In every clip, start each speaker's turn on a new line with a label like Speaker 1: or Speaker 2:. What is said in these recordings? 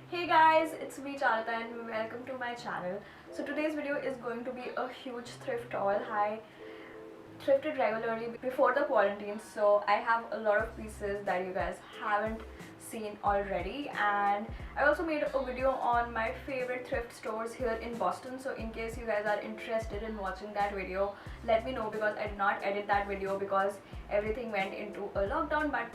Speaker 1: Hey guys, it's me Charita and welcome to my channel. So today's video is going to be a huge thrift haul. I thrifted regularly before the quarantine, so I have a lot of pieces that you guys haven't seen already, and I also made a video on my favorite thrift stores here in Boston. So in case you guys are interested in watching that video, let me know, because I did not edit that video because everything went into a lockdown, but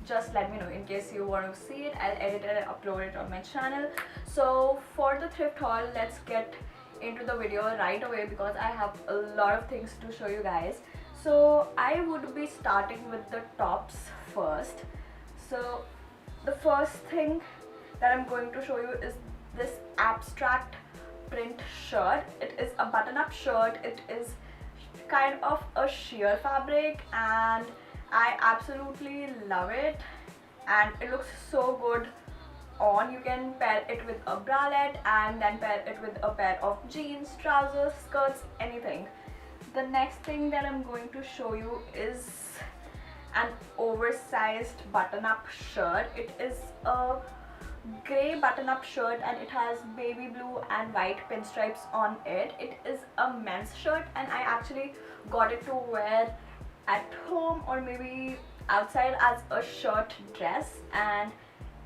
Speaker 1: just let me know in case you want to see it. I'll edit it and upload it on my channel. So for the thrift haul, let's get into the video right away because I have a lot of things to show you guys. So I would be starting with the tops first. So the first thing that I'm going to show you is this abstract print shirt. It is a button-up shirt. It is kind of a sheer fabric and I absolutely love it, and it looks so good on. You can pair it with a bralette and then pair it with a pair of jeans, trousers, skirts, anything. The next thing that I'm going to show you is an oversized button-up shirt. It is a grey button-up shirt and it has baby blue and white pinstripes on it. It is a men's shirt and I actually got it to wear at home or maybe outside as a shirt dress, and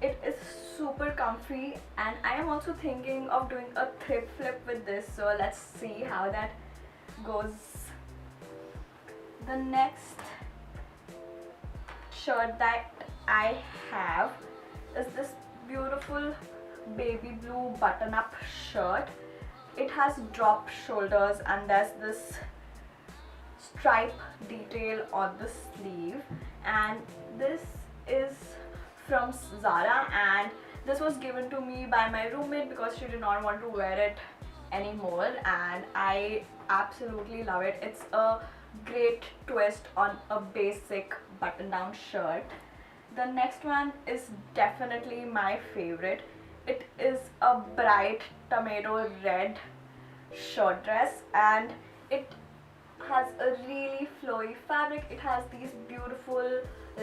Speaker 1: it is super comfy, and I am also thinking of doing a thrift flip with this, so let's see how that goes. The next shirt that I have is this beautiful baby blue button-up shirt. It has drop shoulders and there's this stripe detail on the sleeve, and this is from Zara, and this was given to me by my roommate because she did not want to wear it anymore, and I absolutely love it. It's a great twist on a basic button-down shirt. The next one is definitely my favorite. It is a bright tomato red shirt dress and it has a really flowy fabric. It has these beautiful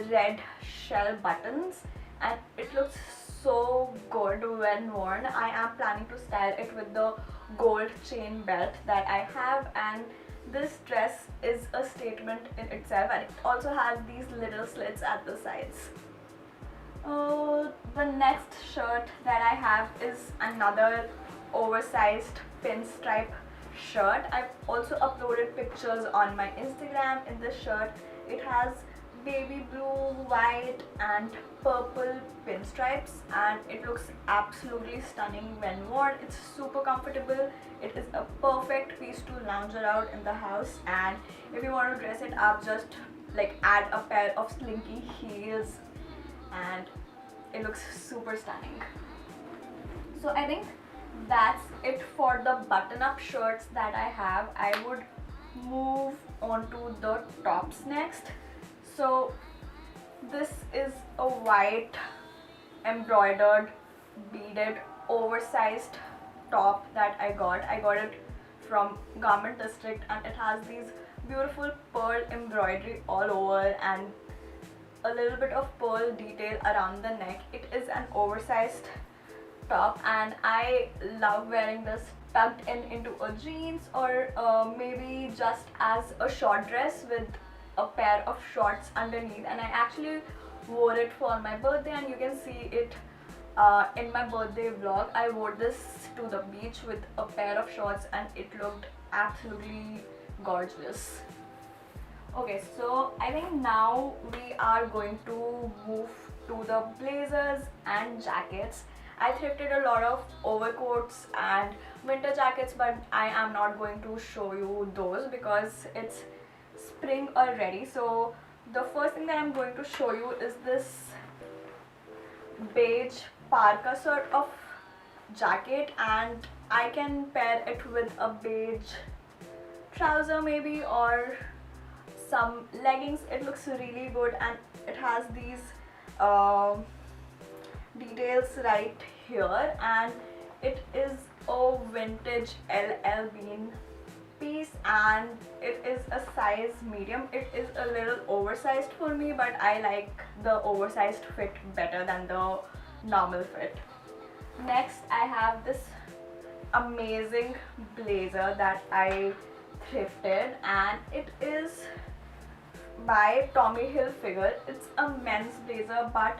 Speaker 1: red shell buttons and it looks so good when worn. I am planning to style it with the gold chain belt that I have, and this dress is a statement in itself, and it also has these little slits at the sides. The next shirt that I have is another oversized pinstripe shirt. I've also uploaded pictures on my Instagram in this shirt. It has baby blue, white and purple pinstripes and it looks absolutely stunning when worn. It's super comfortable. It is a perfect piece to lounge around in the house, and if you want to dress it up, just like add a pair of slinky heels and it looks super stunning. So I think that's it for the button-up shirts that I have. I would move on to the tops next. So this is a white embroidered beaded oversized top that I got it from Garment District, and it has these beautiful pearl embroidery all over and a little bit of pearl detail around the neck. It is an oversized top and I love wearing this tucked in into a jeans or maybe just as a short dress with a pair of shorts underneath, and I actually wore it for my birthday and you can see it in my birthday vlog. I wore this to the beach with a pair of shorts and it looked absolutely gorgeous. Okay, so I think now we are going to move to the blazers and jackets. I thrifted a lot of overcoats and winter jackets, but I am not going to show you those because it's spring already. So the first thing that I'm going to show you is this beige parka sort of jacket, and I can pair it with a beige trouser maybe or some leggings. It looks really good and it has these details right here, and it is a vintage LL Bean piece and it is a size medium. It is a little oversized for me, but I like the oversized fit better than the normal fit. Next I have this amazing blazer that I thrifted, and it is by Tommy Hilfiger. It's a men's blazer, but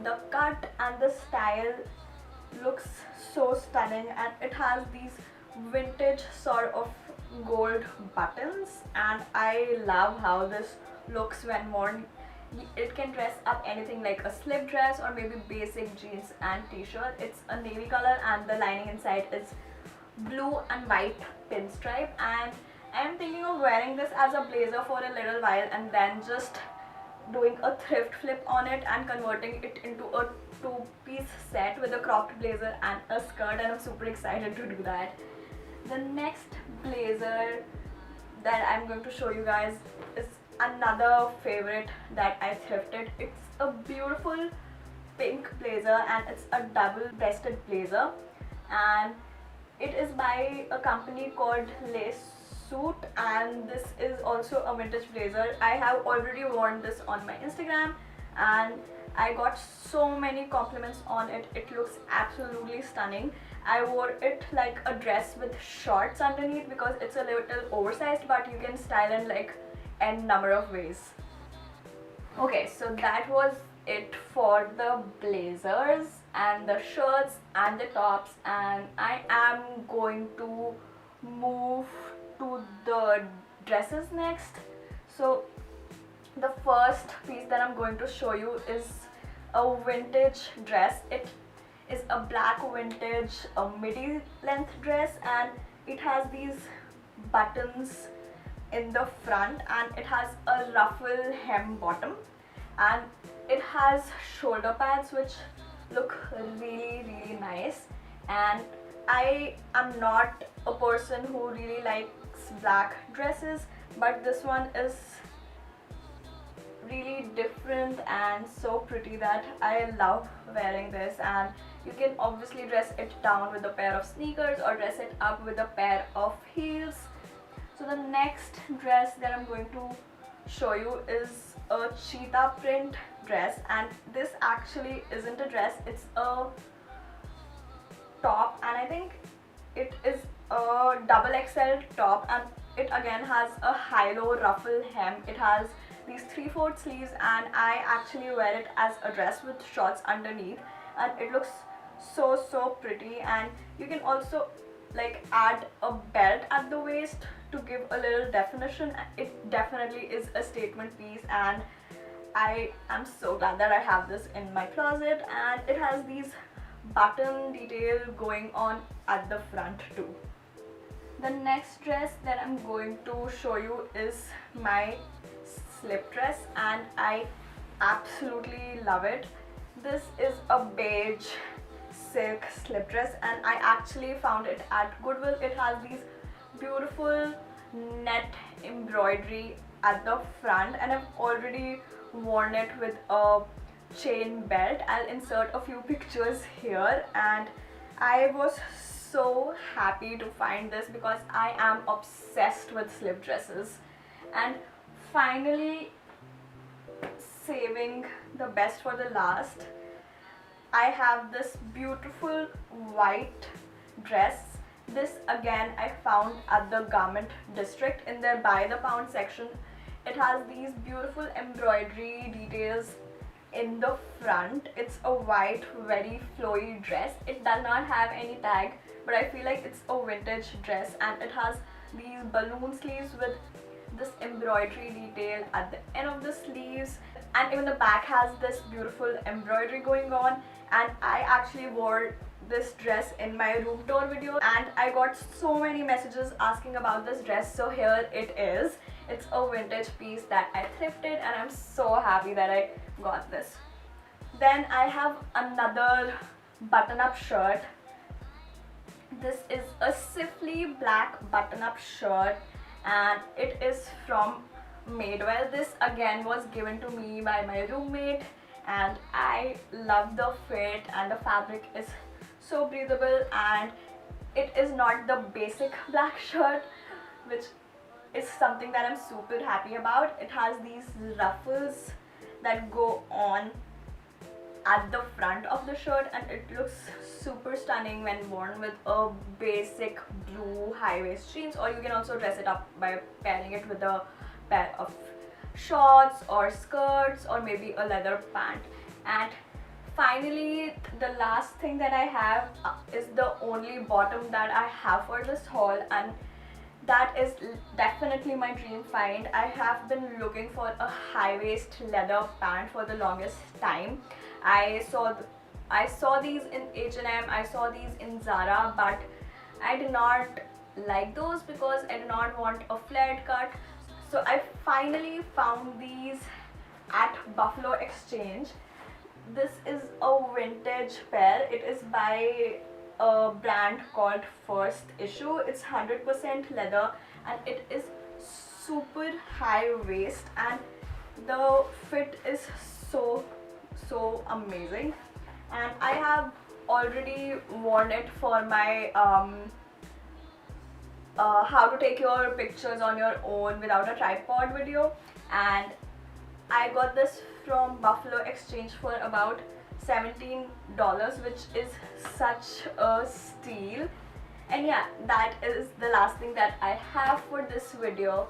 Speaker 1: the cut and the style looks so stunning, and it has these vintage sort of gold buttons, and I love how this looks when worn. It can dress up anything like a slip dress or maybe basic jeans and t-shirt. It's a navy color and the lining inside is blue and white pinstripe, and I'm thinking of wearing this as a blazer for a little while and then just doing a thrift flip on it and converting it into a two-piece set with a cropped blazer and a skirt, and I'm super excited to do that. The next blazer that I'm going to show you guys is another favorite that I thrifted. It's a beautiful pink blazer and it's a double-breasted blazer, and it is by a company called Lace Suit, and this is also a vintage blazer. I have already worn this on my Instagram and I got so many compliments on it. It looks absolutely stunning. I wore it like a dress with shorts underneath because it's a little oversized, but you can style in like n number of ways. Okay, so that was it for the blazers and the shirts and the tops, and I am going to move to the dresses next. So the first piece that I'm going to show you is a vintage dress. It is a black vintage midi length dress, and it has these buttons in the front and it has a ruffle hem bottom, and it has shoulder pads which look really nice. And I am not a person who really likes black dresses, but this one is really different and so pretty that I love wearing this. And you can obviously dress it down with a pair of sneakers or dress it up with a pair of heels. So the next dress that I'm going to show you is a cheetah print dress, and this actually isn't a dress, it's a top, and I think it is a double XL top, and it again has a high-low ruffle hem. It has these 3/4 sleeves, and I actually wear it as a dress with shorts underneath, and it looks so pretty. And you can also like add a belt at the waist to give a little definition. It definitely is a statement piece, and I am so glad that I have this in my closet. And it has these button detail going on at the front too. The next dress that I'm going to show you is my slip dress, and I absolutely love it. This is a beige silk slip dress, and I actually found it at Goodwill. It has these beautiful net embroidery at the front, and I've already worn it with a chain belt. I'll insert a few pictures here, and I was so happy to find this because I am obsessed with slip dresses. And finally, saving the best for the last, I have this beautiful white dress. This again I found at the Garment District in their by the pound section. It has these beautiful embroidery details in the front. It's a white, very flowy dress. It does not have any tag, but I feel like it's a vintage dress, and it has these balloon sleeves with this embroidery detail at the end of the sleeves, and even the back has this beautiful embroidery going on. And I actually wore this dress in my room tour video, and I got so many messages asking about this dress, so here it is. It's a vintage piece that I thrifted, and I'm so happy that I got this. Then I have another button-up shirt. This is a Sifly black button-up shirt, and it is from Madewell. This again was given to me by my roommate, and I love the fit, and the fabric is so breathable, and it is not the basic black shirt, which is something that I'm super happy about. It has these ruffles that go on at the front of the shirt, and it looks super stunning when worn with a basic blue high waist jeans, or you can also dress it up by pairing it with a pair of shorts or skirts or maybe a leather pant. And finally, the last thing that I have is the only bottom that I have for this haul, and that is definitely my dream find. I have been looking for a high waist leather pant for the longest time. I saw these in H&M, I saw these in Zara, but I did not like those because I did not want a flared cut. So I finally found these at Buffalo Exchange. This is a vintage pair. It is by a brand called First Issue. It's 100% leather and it is super high waist, and the fit is so amazing. And I have already worn it for my how to take your pictures on your own without a tripod video, and I got this from Buffalo Exchange for about $17, which is such a steal. And yeah, that is the last thing that I have for this video.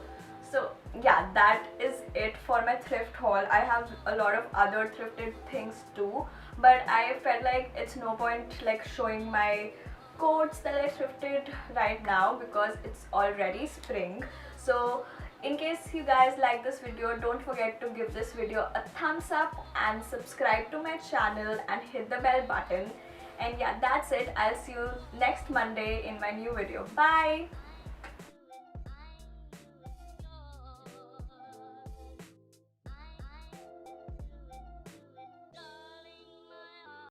Speaker 1: So yeah, that is it for my thrift haul. I have a lot of other thrifted things too, but I felt like it's no point like showing my coats that I thrifted right now because it's already spring. So in case you guys like this video, don't forget to give this video a thumbs up and subscribe to my channel and hit the bell button. And yeah, that's it. I'll see you next Monday in my new video. Bye!